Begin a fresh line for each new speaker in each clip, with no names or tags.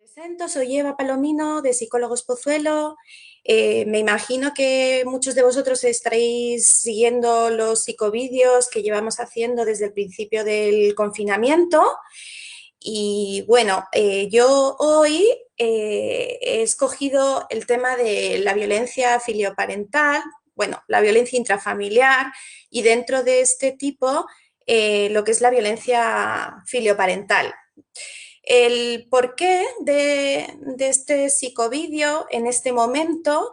Presento, soy Eva Palomino de Psicólogos Pozuelo. Me imagino que muchos de vosotros estaréis siguiendo los psicovídeos que llevamos haciendo desde el principio del confinamiento. Y bueno, yo hoy he escogido el tema de la violencia filioparental, bueno, la violencia intrafamiliar y dentro de este tipo lo que es la violencia filioparental. El porqué de este psicovídeo en este momento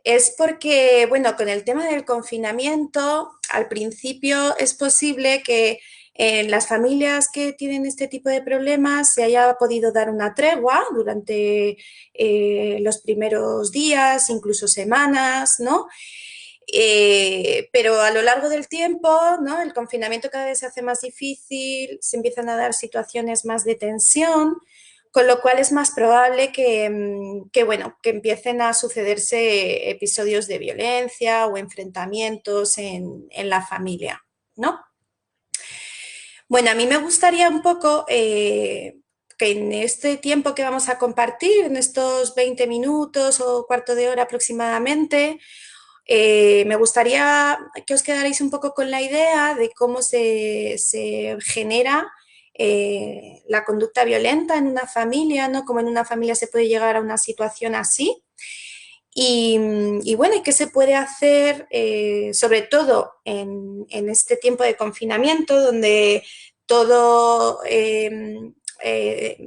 es porque, bueno, con el tema del confinamiento, al principio es posible que en las familias que tienen este tipo de problemas se haya podido dar una tregua durante los primeros días, incluso semanas, ¿no? Pero a lo largo del tiempo, ¿no? El confinamiento cada vez se hace más difícil, se empiezan a dar situaciones más de tensión, con lo cual es más probable bueno, que empiecen a sucederse episodios de violencia o enfrentamientos en la familia, ¿no? Bueno, a mí me gustaría un poco que en este tiempo que vamos a compartir, en estos 20 minutos o cuarto de hora aproximadamente, me gustaría que os quedarais un poco con la idea de cómo se genera la conducta violenta en una familia, ¿no? Cómo en una familia se puede llegar a una situación así. Y bueno, ¿y qué se puede hacer, sobre todo en este tiempo de confinamiento, donde todo,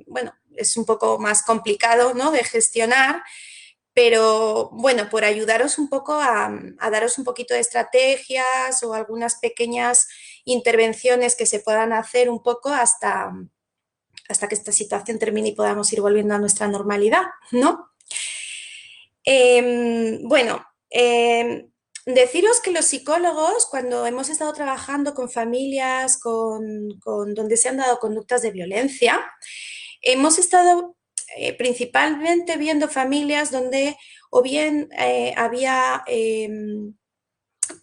bueno, es un poco más complicado, ¿no? De gestionar, pero bueno, por ayudaros un poco a daros un poquito de estrategias o algunas pequeñas intervenciones que se puedan hacer un poco hasta que esta situación termine y podamos ir volviendo a nuestra normalidad, ¿no? Bueno, deciros que los psicólogos, cuando hemos estado trabajando con familias donde se han dado conductas de violencia, hemos estado principalmente viendo familias donde o bien había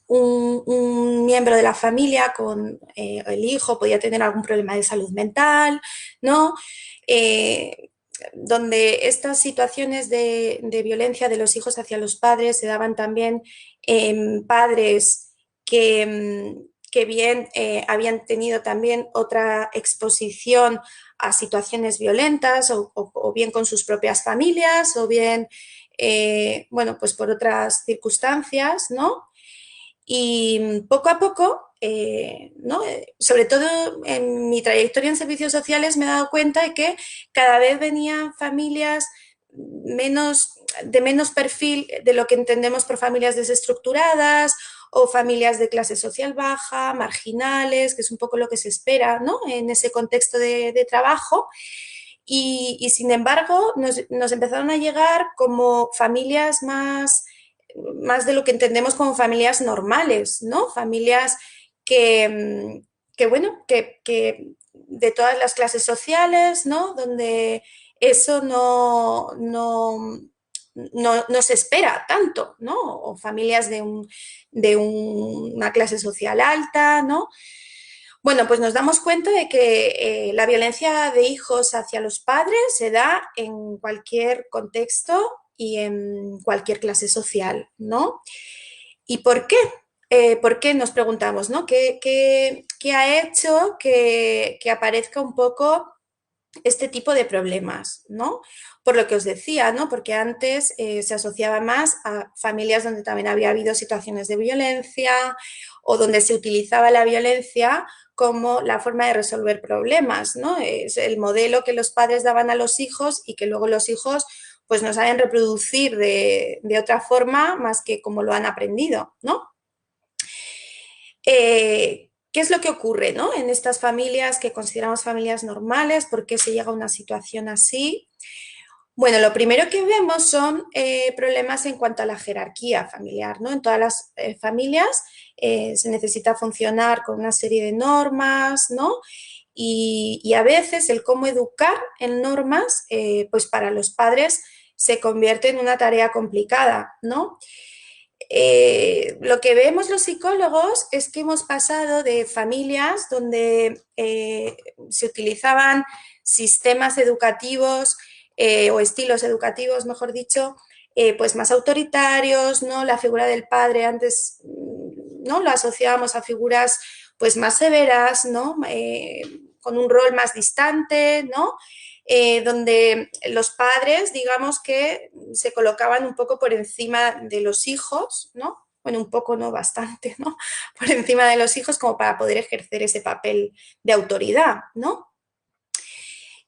un miembro de la familia con el hijo, podía tener algún problema de salud mental, ¿no? Donde estas situaciones de violencia de los hijos hacia los padres se daban también en padres que bien habían tenido también otra exposición a situaciones violentas o bien con sus propias familias o bien, bueno, pues por otras circunstancias, ¿no? Y poco a poco, ¿no? Sobre todo en mi trayectoria en servicios sociales me he dado cuenta de que cada vez venían familias de menos perfil de lo que entendemos por familias desestructuradas o familias de clase social baja, marginales, que es un poco lo que se espera, ¿no? En ese contexto de trabajo. Y sin embargo, nos empezaron a llegar como familias más de lo que entendemos como familias normales, ¿no? Familias que bueno, que de todas las clases sociales, ¿no? Donde eso no se espera tanto, ¿no? O familias de una clase social alta, ¿no? Bueno, pues nos damos cuenta de que la violencia de hijos hacia los padres se da en cualquier contexto y en cualquier clase social, ¿no? ¿Y por qué? ¿Por qué nos preguntamos, ¿no? ¿Qué ha hecho que aparezca un poco este tipo de problemas, ¿no? Por lo que os decía, ¿no? Porque antes se asociaba más a familias donde también había habido situaciones de violencia o donde se utilizaba la violencia como la forma de resolver problemas, ¿no? Es el modelo que los padres daban a los hijos y que luego los hijos pues no saben reproducir de otra forma más que como lo han aprendido, ¿no? ¿Qué es lo que ocurre, ¿no? En estas familias que consideramos familias normales? ¿Por qué se llega a una situación así? Bueno, lo primero que vemos son problemas en cuanto a la jerarquía familiar, ¿no? En todas las familias se necesita funcionar con una serie de normas, ¿no? Y a veces el cómo educar en normas, pues para los padres se convierte en una tarea complicada, ¿no? Lo que vemos los psicólogos es que hemos pasado de familias donde se utilizaban sistemas educativos o estilos educativos, mejor dicho, pues más autoritarios, ¿no? La figura del padre antes, ¿no? Lo asociábamos a figuras pues más severas, ¿no? Con un rol más distante, ¿no? Donde los padres, digamos que se colocaban un poco por encima de los hijos, ¿no? Bueno, un poco, no bastante, ¿no? Por encima de los hijos como para poder ejercer ese papel de autoridad, ¿no?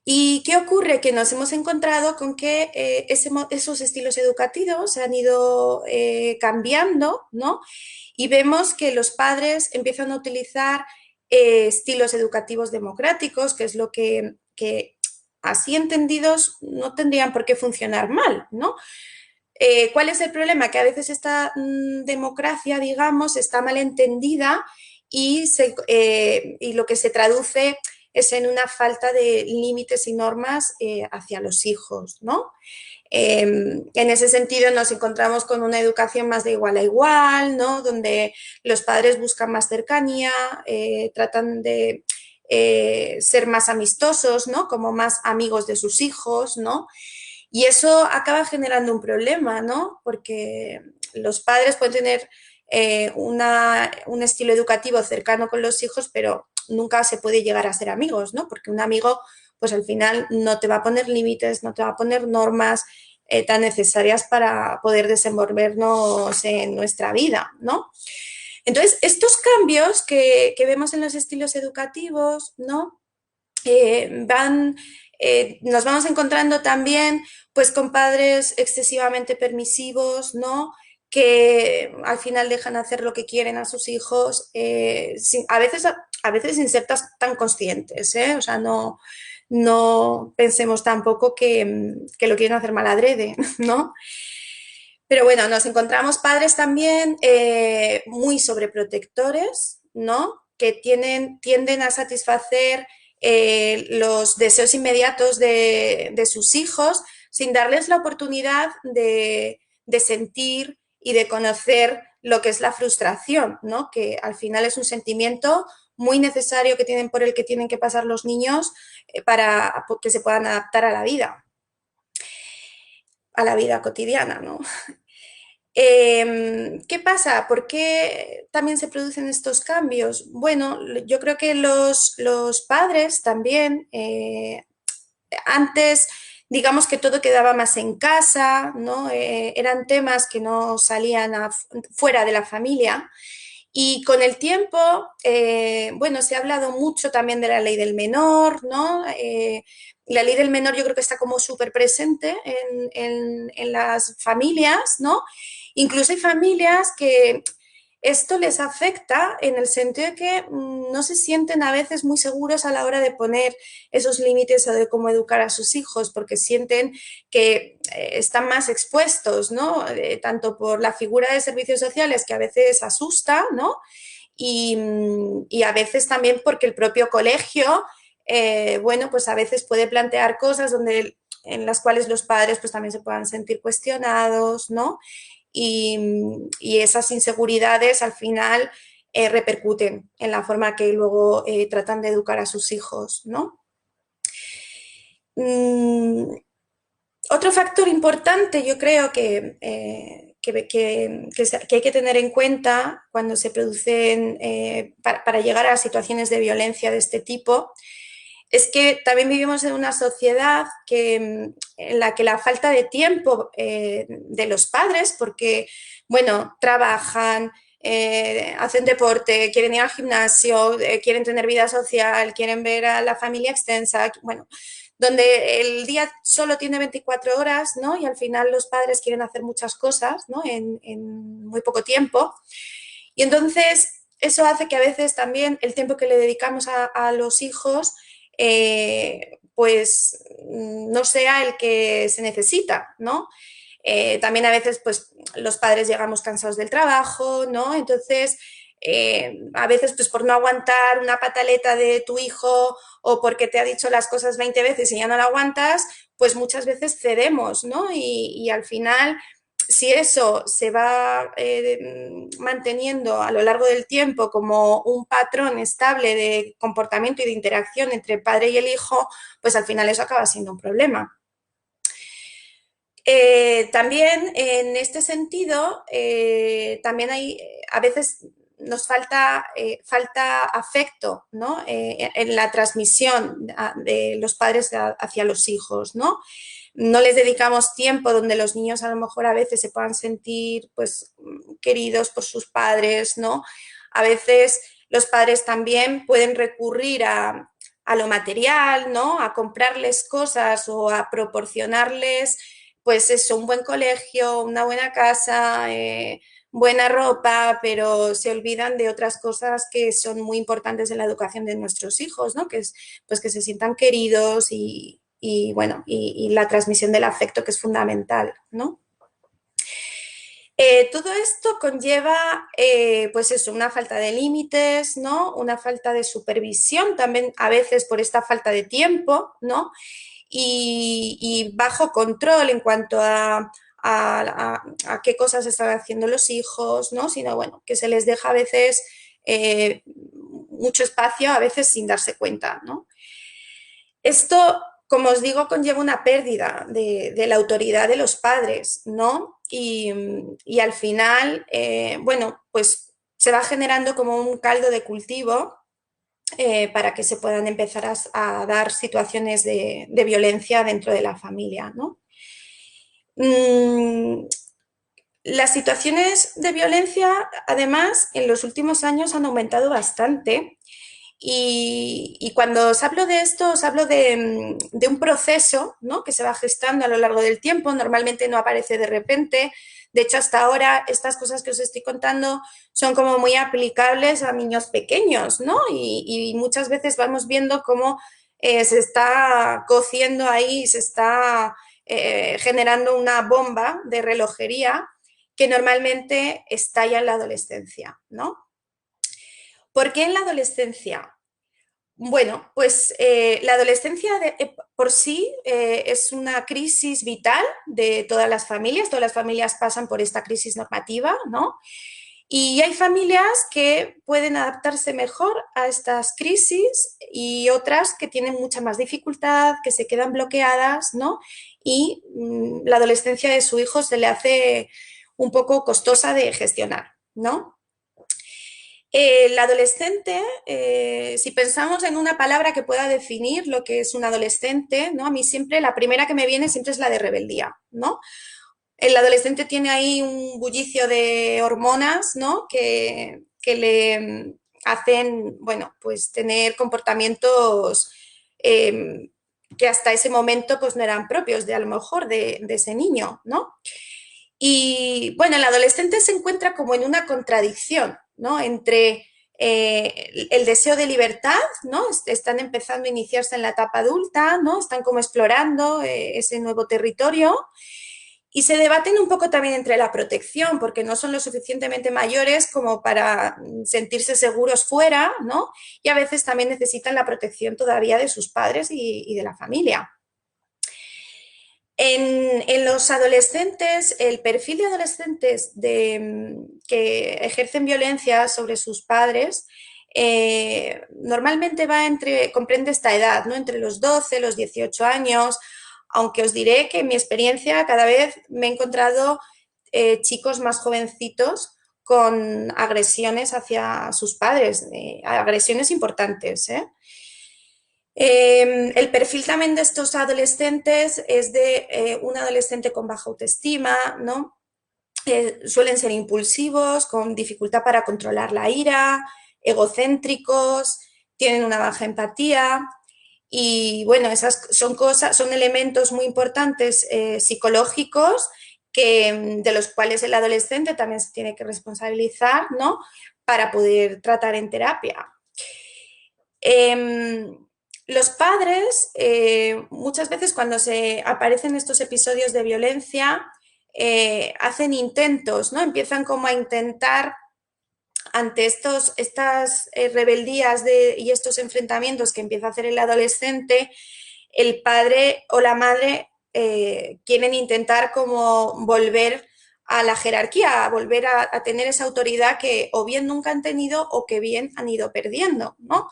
¿Y qué ocurre? Que nos hemos encontrado con que esos estilos educativos se han ido cambiando, ¿no? Y vemos que los padres empiezan a utilizar estilos educativos democráticos, que es lo que así entendidos no tendrían por qué funcionar mal, ¿no? ¿Cuál es el problema? Que a veces esta democracia, digamos, está mal entendida y lo que se traduce es en una falta de límites y normas hacia los hijos, ¿no? En ese sentido nos encontramos con una educación más de igual a igual, ¿no? Donde los padres buscan más cercanía, tratan de ser más amistosos, ¿no? Como más amigos de sus hijos, ¿no? Y eso acaba generando un problema, ¿no? Porque los padres pueden tener un estilo educativo cercano con los hijos, pero nunca se puede llegar a ser amigos, ¿no? Porque un amigo, pues al final no te va a poner límites, no te va a poner normas tan necesarias para poder desenvolvernos en nuestra vida, ¿no? Entonces, estos cambios que vemos en los estilos educativos, ¿no? Nos vamos encontrando también pues con padres excesivamente permisivos, ¿no? Que al final dejan hacer lo que quieren a sus hijos, a veces sin ser tan conscientes, ¿eh? O sea, no pensemos tampoco que lo quieren hacer mal adrede, ¿no? Pero bueno, nos encontramos padres también muy sobreprotectores, ¿no? Que tienden a satisfacer los deseos inmediatos de sus hijos sin darles la oportunidad de sentir y de conocer lo que es la frustración, ¿no? Que al final es un sentimiento muy necesario que tienen por el que tienen que pasar los niños para que se puedan adaptar a la vida cotidiana, ¿no? ¿Qué pasa? ¿Por qué también se producen estos cambios? Bueno, yo creo que los padres también, antes, digamos que todo quedaba más en casa, ¿no? Eran temas que no salían fuera de la familia. Y con el tiempo, bueno, se ha hablado mucho también de la ley del menor, ¿no? La ley del menor yo creo que está como súper presente en las familias, ¿no? Incluso hay familias que esto les afecta en el sentido de que no se sienten a veces muy seguros a la hora de poner esos límites o de cómo educar a sus hijos, porque sienten que están más expuestos, ¿no? Tanto por la figura de servicios sociales que a veces asusta, ¿no? Y a veces también porque el propio colegio, bueno, pues a veces puede plantear cosas en las cuales los padres pues también se puedan sentir cuestionados, ¿no? Y esas inseguridades al final repercuten en la forma que luego tratan de educar a sus hijos, ¿no? Mm, Otro factor importante, yo creo que hay que tener en cuenta cuando se producen, para llegar a situaciones de violencia de este tipo, es que también vivimos en una sociedad en la que la falta de tiempo de los padres, porque, bueno, trabajan, hacen deporte, quieren ir al gimnasio, quieren tener vida social, quieren ver a la familia extensa, bueno, donde el día solo tiene 24 horas, ¿no? Y al final los padres quieren hacer muchas cosas, ¿no? En muy poco tiempo. Y entonces eso hace que a veces también el tiempo que le dedicamos a los hijos, pues no sea el que se necesita, ¿no? También a veces, pues, los padres llegamos cansados del trabajo, ¿no? Entonces, a veces, pues, por no aguantar una pataleta de tu hijo o porque te ha dicho las cosas 20 veces y ya no la aguantas, pues muchas veces cedemos, ¿no? Y al final, si eso se va manteniendo a lo largo del tiempo como un patrón estable de comportamiento y de interacción entre el padre y el hijo, pues al final eso acaba siendo un problema. También en este sentido, también hay, a veces nos falta afecto, ¿no? En la transmisión de los padres hacia los hijos, ¿no? No les dedicamos tiempo donde los niños a lo mejor a veces se puedan sentir pues queridos por sus padres, ¿no? A veces los padres también pueden recurrir a lo material, ¿no? A comprarles cosas o a proporcionarles pues eso, un buen colegio, una buena casa, buena ropa, pero se olvidan de otras cosas que son muy importantes en la educación de nuestros hijos, ¿no? Que es pues que se sientan queridos y bueno, y la transmisión del afecto que es fundamental, ¿no? Todo esto conlleva, pues eso, una falta de límites, ¿no? Una falta de supervisión, también a veces por esta falta de tiempo, ¿no? Y bajo control en cuanto a qué cosas están haciendo los hijos, ¿no? Sino, bueno, que se les deja a veces mucho espacio, a veces sin darse cuenta, ¿no? Esto, como os digo, conlleva una pérdida de la autoridad de los padres, ¿no? Y al final, bueno, pues se va generando como un caldo de cultivo para que se puedan empezar a dar situaciones de violencia dentro de la familia, ¿no? Mm, las situaciones de violencia, además, en los últimos años han aumentado bastante y cuando os hablo de esto, os hablo de un proceso, ¿no? Que se va gestando a lo largo del tiempo, normalmente no aparece de repente. De hecho, hasta ahora estas cosas que os estoy contando son como muy aplicables a niños pequeños, ¿no? Y muchas veces vamos viendo cómo se está cociendo ahí, se está generando una bomba de relojería que normalmente estalla en la adolescencia, ¿no? ¿Por qué en la adolescencia? Bueno, pues la adolescencia por sí es una crisis vital de todas las familias pasan por esta crisis normativa, ¿no? Y hay familias que pueden adaptarse mejor a estas crisis y otras que tienen mucha más dificultad, que se quedan bloqueadas, ¿no? Y la adolescencia de su hijo se le hace un poco costosa de gestionar, ¿no? El adolescente, si pensamos en una palabra que pueda definir lo que es un adolescente, ¿no? A mí siempre la primera que me viene siempre es la de rebeldía, ¿no? El adolescente tiene ahí un bullicio de hormonas, ¿no? Que le hacen, bueno, pues tener comportamientos que hasta ese momento pues no eran propios de a lo mejor de ese niño, ¿no? Y bueno, el adolescente se encuentra como en una contradicción, ¿no? Entre el deseo de libertad, ¿no? Están empezando a iniciarse en la etapa adulta, ¿no? Están como explorando ese nuevo territorio y se debaten un poco también entre la protección, porque no son lo suficientemente mayores como para sentirse seguros fuera, ¿no? Y a veces también necesitan la protección todavía de sus padres y de la familia. En los adolescentes, el perfil de adolescentes que ejercen violencia sobre sus padres normalmente comprende esta edad, ¿no? Entre los 12, los 18 años, aunque os diré que en mi experiencia cada vez me he encontrado chicos más jovencitos con agresiones hacia sus padres, agresiones importantes, ¿eh? El perfil también de estos adolescentes es de un adolescente con baja autoestima, ¿no? Suelen ser impulsivos, con dificultad para controlar la ira, egocéntricos, tienen una baja empatía y bueno, esas son cosas, son elementos muy importantes psicológicos de los cuales el adolescente también se tiene que responsabilizar, ¿no? Para poder tratar en terapia. Los padres, muchas veces cuando se aparecen estos episodios de violencia, hacen intentos, ¿no? Empiezan como a intentar ante estas rebeldías y estos enfrentamientos que empieza a hacer el adolescente, el padre o la madre quieren intentar como volver a la jerarquía, a volver a tener esa autoridad que o bien nunca han tenido o que bien han ido perdiendo, ¿no?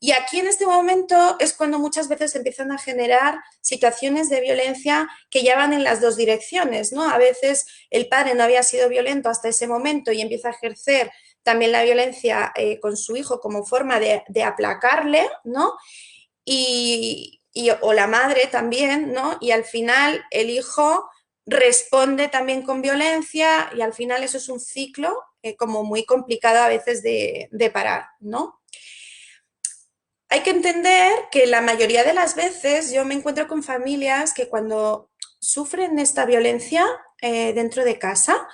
Y aquí en este momento es cuando muchas veces empiezan a generar situaciones de violencia que ya van en las dos direcciones, ¿no? A veces el padre no había sido violento hasta ese momento y empieza a ejercer también la violencia con su hijo como forma de aplacarle, ¿no? O la madre también, ¿no? Y al final el hijo responde también con violencia y al final eso es un ciclo como muy complicado a veces de parar, ¿no? Hay que entender que la mayoría de las veces yo me encuentro con familias que cuando sufren esta violencia dentro de casa,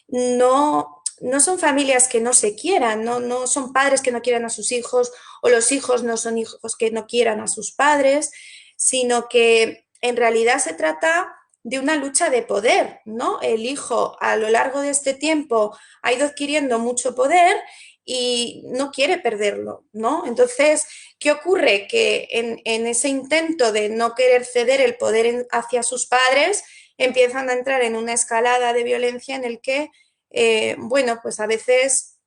no son familias que no se quieran, no son padres que no quieran a sus hijos o los hijos no son hijos que no quieran a sus padres, sino que en realidad se trata de una lucha de poder, ¿no? El hijo a lo largo de este tiempo ha ido adquiriendo mucho poder y no quiere perderlo, ¿no? Entonces, ¿qué ocurre? Que en ese intento de no querer ceder el poder hacia sus padres, empiezan a entrar en una escalada de violencia en el que, bueno, pues a veces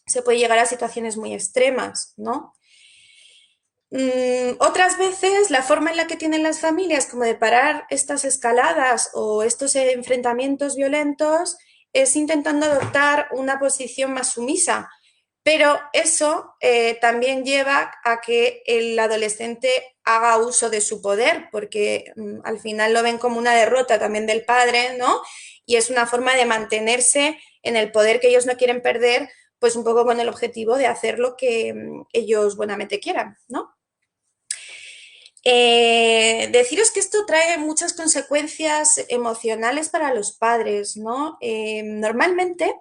se puede llegar a situaciones muy extremas, ¿no? Otras veces la forma en la que tienen las familias como de parar estas escaladas o estos enfrentamientos violentos es intentando adoptar una posición más sumisa, pero eso también lleva a que el adolescente haga uso de su poder, porque al final lo ven como una derrota también del padre, ¿no? Y es una forma de mantenerse en el poder que ellos no quieren perder, pues un poco con el objetivo de hacer lo que ellos buenamente quieran, ¿no? Deciros que esto trae muchas consecuencias emocionales para los padres, ¿no? Normalmente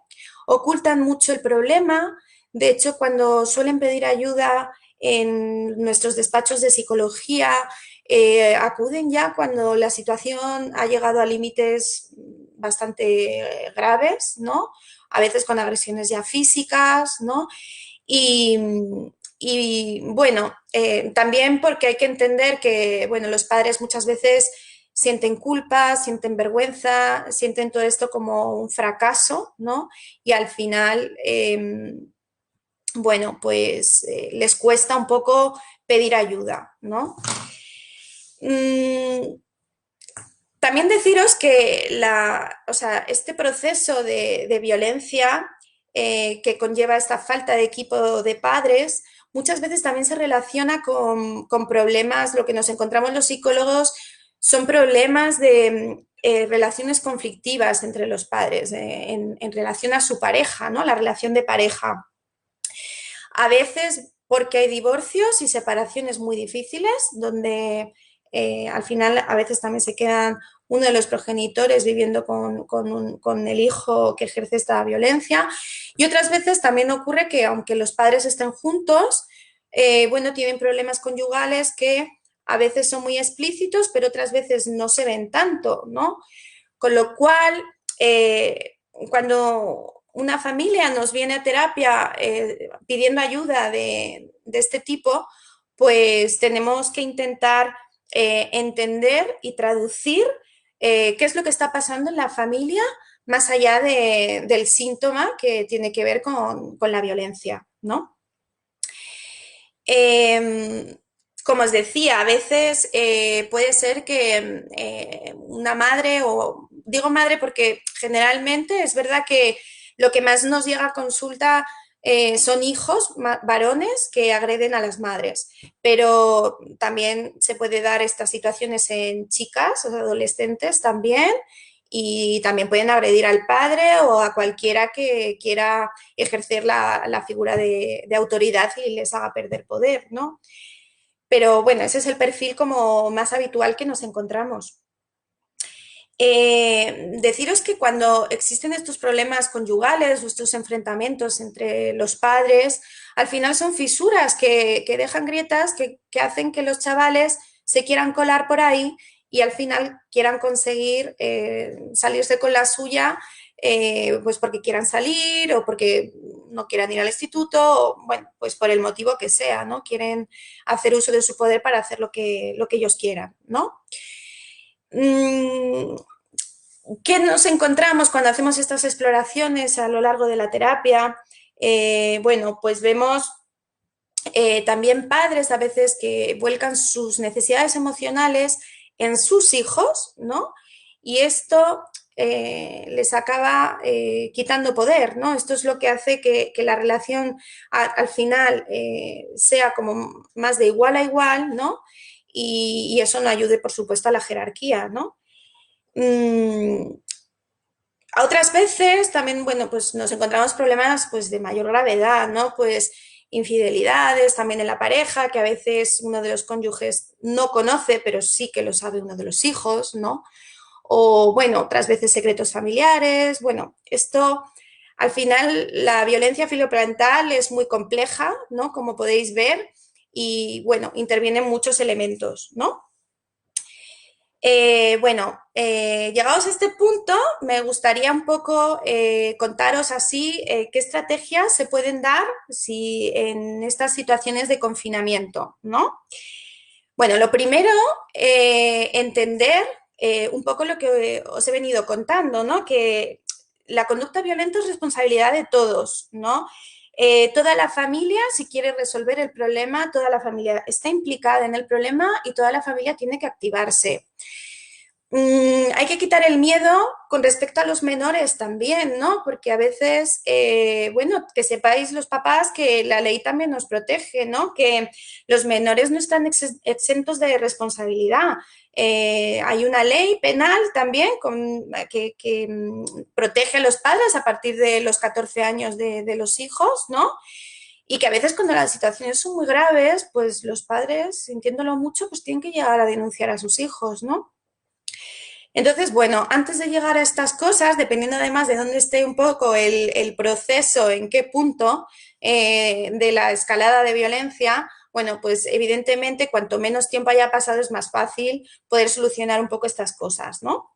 ocultan mucho el problema, de hecho, cuando suelen pedir ayuda en nuestros despachos de psicología, acuden ya cuando la situación ha llegado a límites bastante graves, ¿no? A veces con agresiones ya físicas, ¿no? Y, bueno, también porque hay que entender que, bueno, los padres muchas veces sienten culpa, sienten vergüenza, sienten todo esto como un fracaso, ¿no? Y al final, bueno, pues les cuesta un poco pedir ayuda, ¿no? Mm, también deciros que o sea, este proceso de violencia que conlleva esta falta de equipo de padres, muchas veces también se relaciona con problemas, lo que nos encontramos los psicólogos son problemas de relaciones conflictivas entre los padres, en relación a su pareja, ¿no? La relación de pareja. A veces porque hay divorcios y separaciones muy difíciles, donde al final a veces también se quedan uno de los progenitores viviendo con el hijo que ejerce esta violencia. Y otras veces también ocurre que aunque los padres estén juntos, bueno, tienen problemas conyugales que a veces son muy explícitos, pero otras veces no se ven tanto, ¿no? Con lo cual, cuando una familia nos viene a terapia pidiendo ayuda de este tipo, pues tenemos que intentar entender y traducir qué es lo que está pasando en la familia más allá del síntoma que tiene que ver con la violencia, ¿no? Como os decía, a veces puede ser que una madre, o digo madre porque generalmente es verdad que lo que más nos llega a consulta son hijos varones que agreden a las madres, pero también se puede dar estas situaciones en chicas o adolescentes también, y también pueden agredir al padre o a cualquiera que quiera ejercer la figura de autoridad y les haga perder poder, ¿no? Pero bueno, ese es el perfil como más habitual que nos encontramos. Deciros que cuando existen estos problemas conyugales o estos enfrentamientos entre los padres, al final son fisuras que dejan grietas que hacen que los chavales se quieran colar por ahí y al final quieran conseguir salirse con la suya, pues porque quieran salir o porque no quieran ir al instituto, o bueno, pues por el motivo que sea, ¿no? Quieren hacer uso de su poder para hacer lo que ellos quieran, ¿no? Mm, ¿Qué nos encontramos cuando hacemos estas exploraciones a lo largo de la terapia? Bueno, pues vemos también padres a veces que vuelcan sus necesidades emocionales en sus hijos, ¿no? Y esto les acaba quitando poder, ¿no? Esto es lo que hace que la relación al final sea como más de igual a igual, ¿no? Y eso no ayude, por supuesto, a la jerarquía, ¿no? Mm, a otras veces también, bueno, pues nos encontramos problemas pues de mayor gravedad, ¿no? Pues infidelidades también en la pareja, que a veces uno de los cónyuges no conoce, pero sí que lo sabe uno de los hijos, ¿no? O bueno, otras veces secretos familiares. Bueno, esto al final la violencia filoparental es muy compleja, ¿no? Como podéis ver, y bueno, intervienen muchos elementos, ¿no? Llegados a este punto, me gustaría un poco contaros así qué estrategias se pueden dar si en estas situaciones de confinamiento, ¿no? Bueno, lo primero, entender un poco lo que os he venido contando, ¿no? Que la conducta violenta es responsabilidad de todos, ¿no? Toda la familia, si quiere resolver el problema, toda la familia está implicada en el problema y toda la familia tiene que activarse. Hay que quitar el miedo con respecto a los menores también, ¿no? Porque a veces, bueno, que sepáis los papás que la ley también nos protege, ¿no? Que los menores no están exentos de responsabilidad. Hay una ley penal también que protege a los padres a partir de los 14 años de los hijos, ¿no? Y que a veces cuando las situaciones son muy graves, pues los padres, sintiéndolo mucho, pues tienen que llegar a denunciar a sus hijos, ¿no? Entonces, bueno, antes de llegar a estas cosas, dependiendo además de dónde esté un poco el proceso, en qué punto de la escalada de violencia, bueno, pues evidentemente cuanto menos tiempo haya pasado es más fácil poder solucionar un poco estas cosas, ¿no?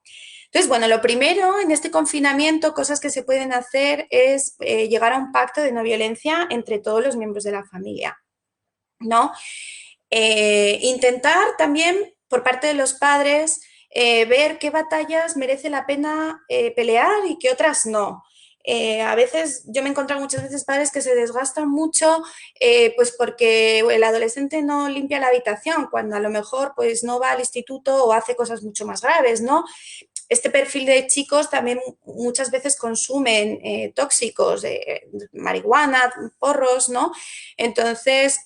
Entonces, bueno, lo primero en este confinamiento, cosas que se pueden hacer es llegar a un pacto de no violencia entre todos los miembros de la familia, ¿no? Intentar también por parte de los padres ver qué batallas merece la pena pelear y qué otras no. A veces yo me he encontrado muchas veces padres que se desgastan mucho pues porque el adolescente no limpia la habitación cuando a lo mejor pues no va al instituto o hace cosas mucho más graves, ¿no? Este perfil de chicos también muchas veces consumen tóxicos, marihuana, porros, ¿no? Entonces,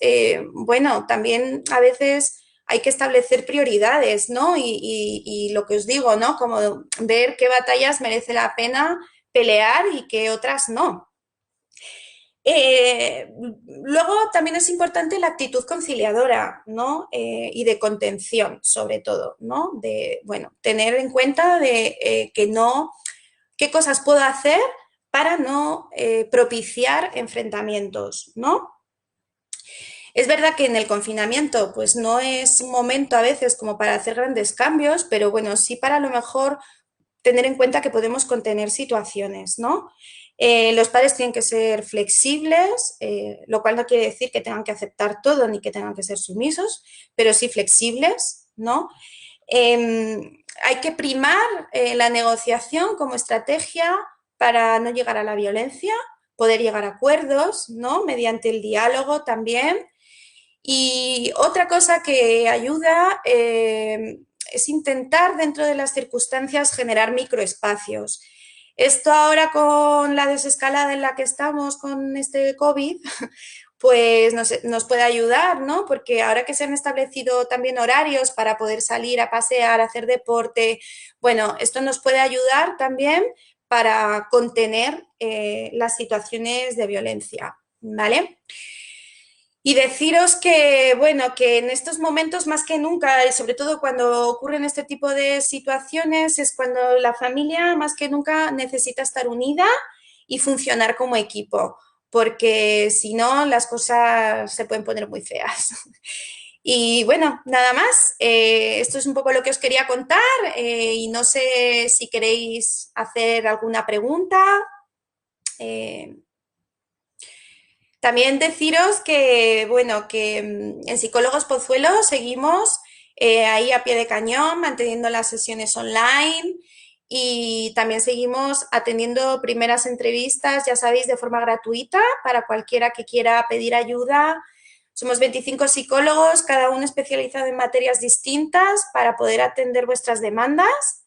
bueno, también a veces hay que establecer prioridades, ¿no? Y lo que os digo, ¿no? Como ver qué batallas merece la pena pelear y qué otras no. Eh, Luego también es importante la actitud conciliadora, ¿no? Y de contención, sobre todo, ¿no? De, bueno, tener en cuenta de que no, qué cosas puedo hacer para no propiciar enfrentamientos, ¿no? Es verdad que en el confinamiento, pues no es un momento a veces como para hacer grandes cambios, pero bueno, sí para a lo mejor tener en cuenta que podemos contener situaciones, ¿no? Los padres tienen que ser flexibles, lo cual no quiere decir que tengan que aceptar todo ni que tengan que ser sumisos, pero sí flexibles, ¿no? Hay que primar la negociación como estrategia para no llegar a la violencia, poder llegar a acuerdos, ¿no? Mediante el diálogo también. Y otra cosa que ayuda es intentar dentro de las circunstancias generar microespacios. Esto ahora con la desescalada en la que estamos con este COVID, pues nos puede ayudar, ¿no? Porque ahora que se han establecido también horarios para poder salir a pasear, a hacer deporte, bueno, esto nos puede ayudar también para contener las situaciones de violencia, ¿vale? Y deciros que, bueno, que en estos momentos más que nunca, y sobre todo cuando ocurren este tipo de situaciones, es cuando la familia más que nunca necesita estar unida y funcionar como equipo, porque si no, las cosas se pueden poner muy feas. Y bueno, nada más. Esto es un poco lo que os quería contar y no sé si queréis hacer alguna pregunta. Eh, También deciros que, bueno, que en Psicólogos Pozuelo seguimos ahí a pie de cañón, manteniendo las sesiones online y también seguimos atendiendo primeras entrevistas, ya sabéis, de forma gratuita para cualquiera que quiera pedir ayuda Somos 25 psicólogos, cada uno especializado en materias distintas para poder atender vuestras demandas.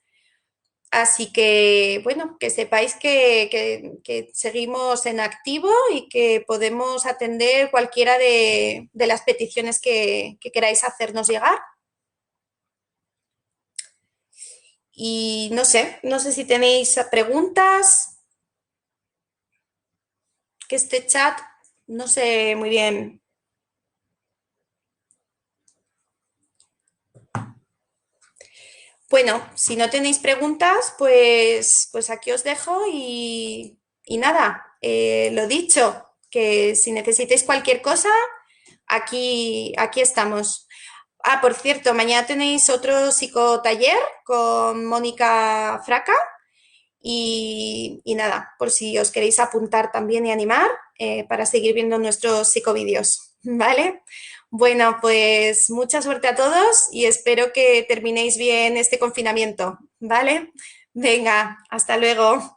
Así que, bueno, que sepáis que seguimos en activo y que podemos atender cualquiera de las peticiones que queráis hacernos llegar. Y no sé si tenéis preguntas, que este chat, no sé muy bien. Bueno, si no tenéis preguntas, pues aquí os dejo y nada, lo dicho, que si necesitáis cualquier cosa, aquí estamos. Ah, por cierto, mañana tenéis otro psicotaller con Mónica Fraca y nada, por si os queréis apuntar también y animar para seguir viendo nuestros psicovídeos, ¿vale? Bueno, pues mucha suerte a todos y espero que terminéis bien este confinamiento, ¿vale? Venga, hasta luego.